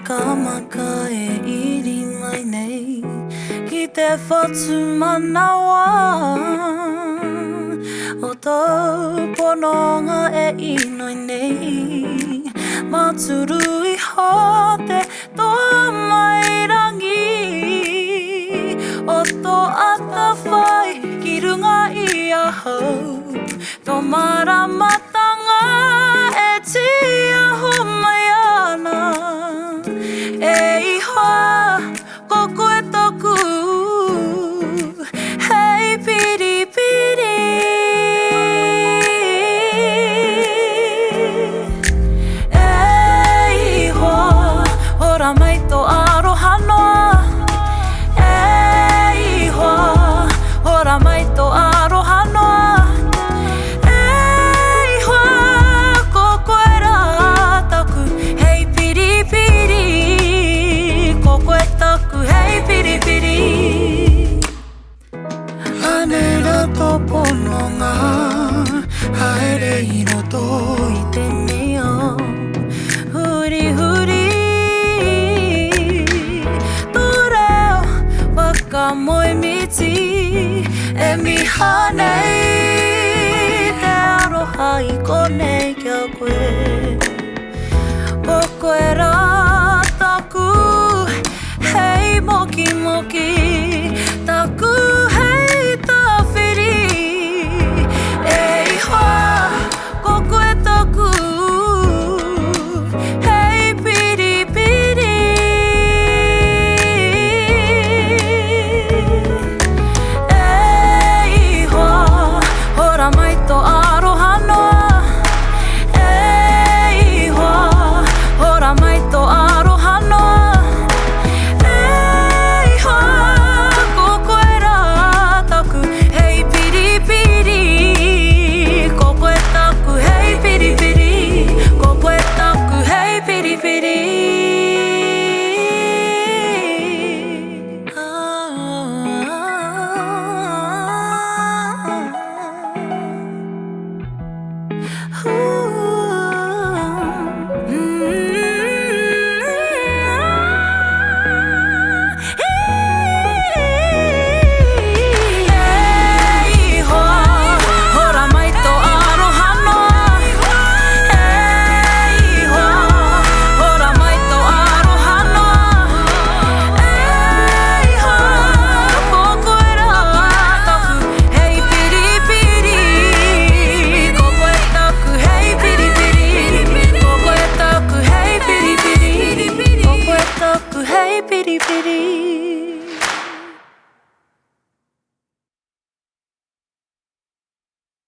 Kamaka e iri mai nei Ki te whatu manawa O tau pononga e inoi nei Maturu I hote toa mai rangi O tō ata whai ki runga I a hau Tō maramatanga e tia ho mai ana E ihoa ko koe toku Hei piri piri E ihoa ora mai tō aroha noa E ihoa ora mai tō aroha noa Pononga haere I roto I te mea Huri huri Tō reo wakamoemiti E miha nei Te aroha I konei kia koe O koe rā taku Hei moki moki